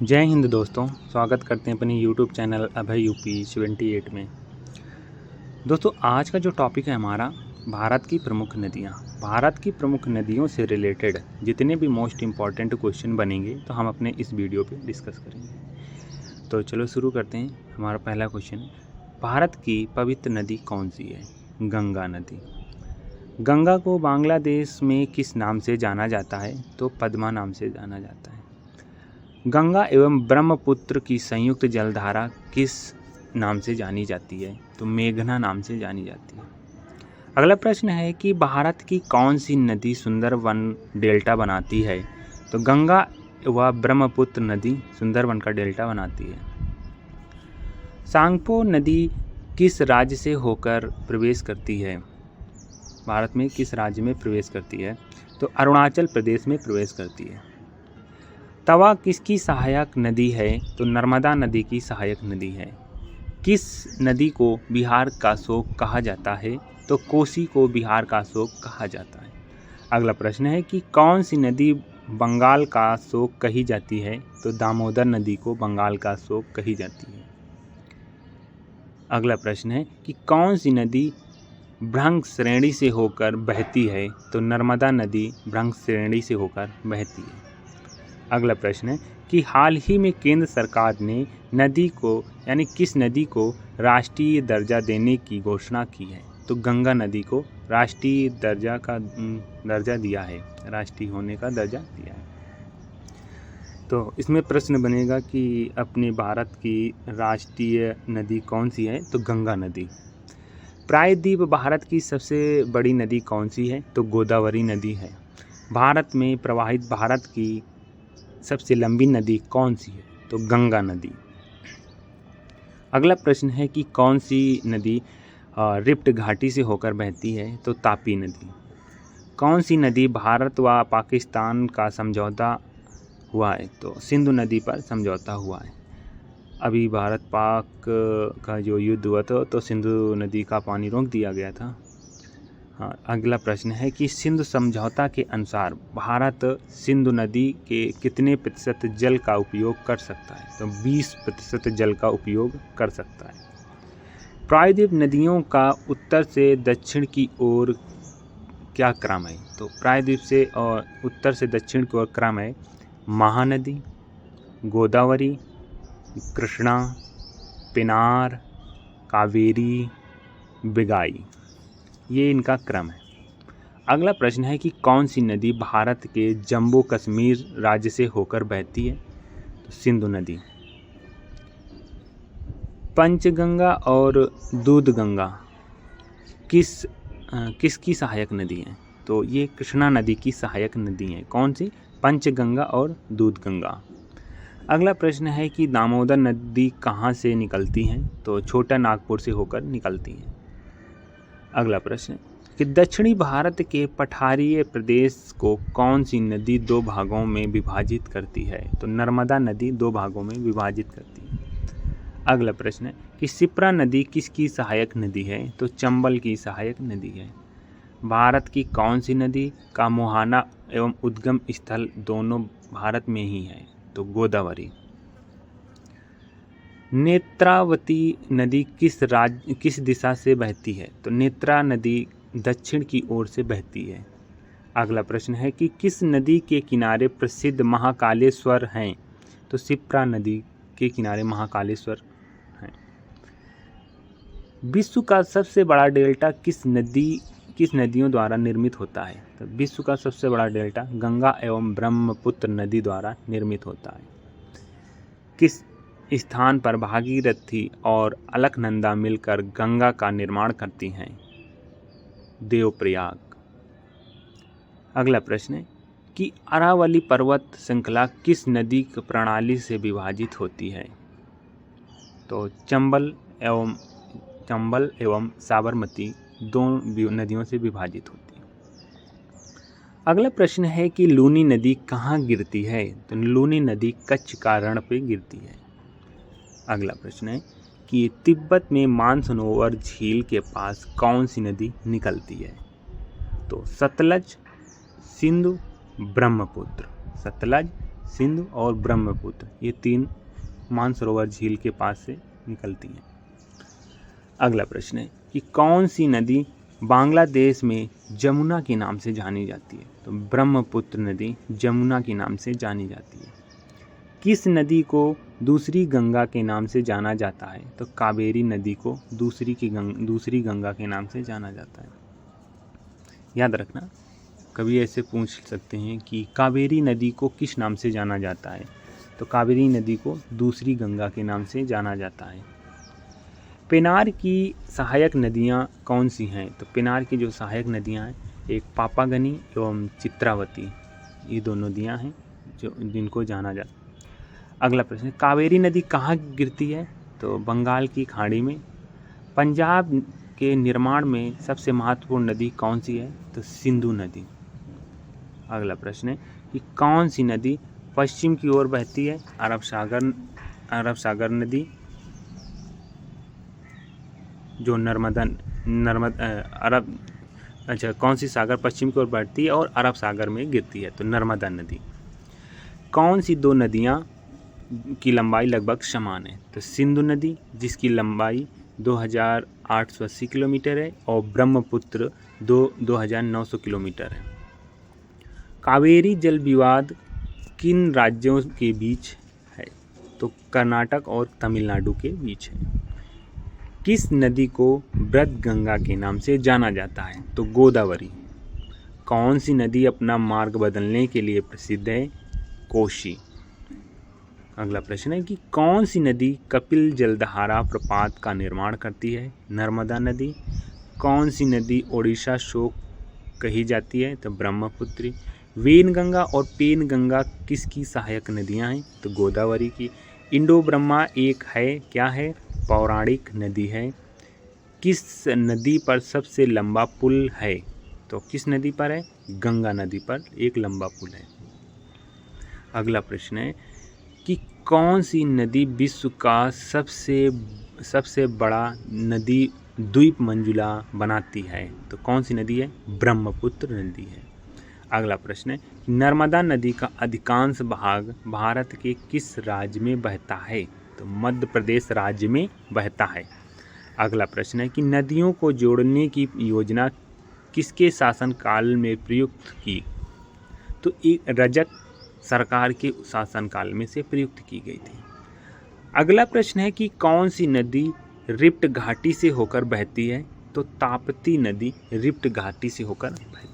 जय हिंद दोस्तों, स्वागत करते हैं अपने YouTube चैनल अभय यूपी 78 में। दोस्तों, आज का जो टॉपिक है हमारा भारत की प्रमुख नदियाँ। भारत की प्रमुख नदियों से रिलेटेड जितने भी मोस्ट इम्पॉर्टेंट क्वेश्चन बनेंगे तो हम अपने इस वीडियो पे डिस्कस करेंगे। तो चलो शुरू करते हैं। हमारा पहला क्वेश्चन, भारत की पवित्र नदी कौन सी है? गंगा नदी। गंगा को बांग्लादेश में किस नाम से जाना जाता है? तो पद्मा नाम से जाना जाता है। गंगा एवं ब्रह्मपुत्र की संयुक्त जलधारा किस नाम से जानी जाती है? तो मेघना नाम से जानी जाती है। अगला प्रश्न है कि भारत की कौन सी नदी सुंदरवन डेल्टा बनाती है? तो गंगा व ब्रह्मपुत्र नदी सुंदरवन का डेल्टा बनाती है। सांगपो नदी किस राज्य से होकर प्रवेश करती है? भारत में किस राज्य में प्रवेश करती है? तो अरुणाचल प्रदेश में प्रवेश करती है। तवा किसकी सहायक नदी है? तो नर्मदा नदी की सहायक नदी है। किस नदी को बिहार का शोक कहा जाता है? तो कोसी को बिहार का शोक कहा जाता है। अगला प्रश्न है कि कौन सी नदी बंगाल का शोक कही जाती है? तो दामोदर नदी को बंगाल का शोक कही जाती है। अगला प्रश्न है कि कौन सी नदी भ्रंग श्रेणी से होकर बहती है? तो नर्मदा नदी भ्रंग श्रेणी से होकर बहती है। अगला प्रश्न है कि हाल ही में केंद्र सरकार ने नदी को यानी किस नदी को राष्ट्रीय दर्जा देने की घोषणा की है? तो गंगा नदी को राष्ट्रीय दर्जा दिया है, राष्ट्रीय होने का दर्जा दिया है। तो इसमें प्रश्न बनेगा कि अपने भारत की राष्ट्रीय नदी कौन सी है? तो गंगा नदी। प्रायद्वीप भारत की सबसे बड़ी नदी कौन सी है? तो गोदावरी नदी है। भारत में प्रवाहित भारत की सबसे लंबी नदी कौन सी है? तो गंगा नदी। अगला प्रश्न है कि कौन सी नदी रिफ्ट घाटी से होकर बहती है? तो तापी नदी। कौन सी नदी भारत व पाकिस्तान का समझौता हुआ है? तो सिंधु नदी पर समझौता हुआ है। अभी भारत पाक का जो युद्ध हुआ था तो सिंधु नदी का पानी रोक दिया गया था। हाँ, अगला प्रश्न है कि सिंधु समझौता के अनुसार भारत सिंधु नदी के कितने प्रतिशत जल का उपयोग कर सकता है? तो 20% जल का उपयोग कर सकता है। प्रायद्वीप नदियों का उत्तर से दक्षिण की ओर क्या क्रम है? तो प्रायद्वीप से और उत्तर से दक्षिण की ओर क्रम है महानदी, गोदावरी, कृष्णा, पेनार, कावेरी, बिगाई, ये इनका क्रम है। अगला प्रश्न है कि कौन सी नदी भारत के जम्मू कश्मीर राज्य से होकर बहती है? तो सिंधु नदी। पंचगंगा और दूधगंगा किसकी सहायक नदी है? तो ये कृष्णा नदी की सहायक नदी है। कौन सी? पंचगंगा और दूधगंगा। अगला प्रश्न है कि दामोदर नदी कहाँ से निकलती है? तो छोटा नागपुर से होकर निकलती है। अगला प्रश्न कि दक्षिणी भारत के पठारीय प्रदेश को कौन सी नदी दो भागों में विभाजित करती है? तो नर्मदा नदी दो भागों में विभाजित करती है। अगला प्रश्न है कि शिप्रा नदी किसकी सहायक नदी है? तो चंबल की सहायक नदी है। भारत की कौन सी नदी का मुहाना एवं उद्गम स्थल दोनों भारत में ही है? तो गोदावरी। नेत्रावती नदी किस दिशा से बहती है? तो नेत्रा नदी दक्षिण की ओर से बहती है। अगला प्रश्न है कि किस नदी के किनारे प्रसिद्ध महाकालेश्वर हैं? तो शिप्रा नदी के किनारे महाकालेश्वर हैं। विश्व का सबसे बड़ा डेल्टा किस नदियों द्वारा निर्मित होता है? तो विश्व का सबसे बड़ा डेल्टा गंगा एवं ब्रह्मपुत्र नदी द्वारा निर्मित होता है। किस स्थान पर भागीरथी और अलकनंदा मिलकर गंगा का निर्माण करती हैं? देवप्रयाग। अगला प्रश्न है कि अरावली पर्वत श्रृंखला किस नदी प्रणाली से विभाजित होती है? तो चंबल एवं साबरमती दो नदियों से विभाजित होती है। अगला प्रश्न है कि लूनी नदी कहाँ गिरती है? तो लूनी नदी कच्छ का रण पे गिरती है। अगला प्रश्न है कि तिब्बत में मानसरोवर झील के पास कौन सी नदी निकलती है? तो सतलज, सिंधु, ब्रह्मपुत्र। सतलज, सिंधु और ब्रह्मपुत्र, ये 3 मानसरोवर झील के पास से निकलती हैं। अगला प्रश्न है कि कौन सी नदी बांग्लादेश में जमुना के नाम से जानी जाती है? तो ब्रह्मपुत्र नदी जमुना के नाम से जानी जाती है। किस नदी को दूसरी गंगा के नाम से जाना जाता है? तो कावेरी नदी को दूसरी गंगा के नाम से जाना जाता है। याद रखना, कभी ऐसे पूछ सकते हैं कि कावेरी नदी को किस नाम से जाना जाता है? तो कावेरी नदी को दूसरी गंगा के नाम से जाना जाता है। पेनार की सहायक नदियाँ कौन सी हैं? तो पेनार की जो सहायक नदियाँ हैं, एक पापागनी एवं चित्रावती, ये 2 नदियाँ हैं जिनको जाना जाता है। अगला प्रश्न, कावेरी नदी कहाँ गिरती है? तो बंगाल की खाड़ी में। पंजाब के निर्माण में सबसे महत्वपूर्ण नदी कौन सी है? तो सिंधु नदी। अगला प्रश्न है कि कौन सी नदी पश्चिम की ओर बहती है? अरब सागर नदी, जो कौन सी सागर पश्चिम की ओर बढ़ती है और अरब सागर में गिरती है? तो नर्मदा नदी। कौन सी 2 नदियाँ की लंबाई लगभग समान है? तो सिंधु नदी, जिसकी लंबाई 2880 किलोमीटर है, और ब्रह्मपुत्र 2900 किलोमीटर है। कावेरी जल विवाद किन राज्यों के बीच है? तो कर्नाटक और तमिलनाडु के बीच है। किस नदी को ब्रत गंगा के नाम से जाना जाता है? तो गोदावरी। कौन सी नदी अपना मार्ग बदलने के लिए प्रसिद्ध है? कोशी। अगला प्रश्न है कि कौन सी नदी कपिल जलधारा प्रपात का निर्माण करती है? नर्मदा नदी। कौन सी नदी ओडिशा शोक कही जाती है? तो ब्रह्मपुत्र। वेनगंगा और पेनगंगा किसकी सहायक नदियां हैं? तो गोदावरी की। इंडो ब्रह्मा एक है, क्या है? पौराणिक नदी है। किस नदी पर सबसे लंबा पुल है? तो किस नदी पर है? गंगा नदी पर एक लंबा पुल है। अगला प्रश्न है कि कौन सी नदी विश्व का सबसे बड़ा नदी द्वीप मंजुला बनाती है? तो कौन सी नदी है? ब्रह्मपुत्र नदी है। अगला प्रश्न है, नर्मदा नदी का अधिकांश भाग भारत के किस राज्य में बहता है? तो मध्य प्रदेश राज्य में बहता है। अगला प्रश्न है कि नदियों को जोड़ने की योजना किसके शासनकाल में प्रयुक्त की? तो एक रजक सरकार के शासनकाल में से प्रयुक्त की गई थी। अगला प्रश्न है कि कौन सी नदी रिफ्ट घाटी से होकर बहती है? तो ताप्ती नदी रिफ्ट घाटी से होकर बहती है।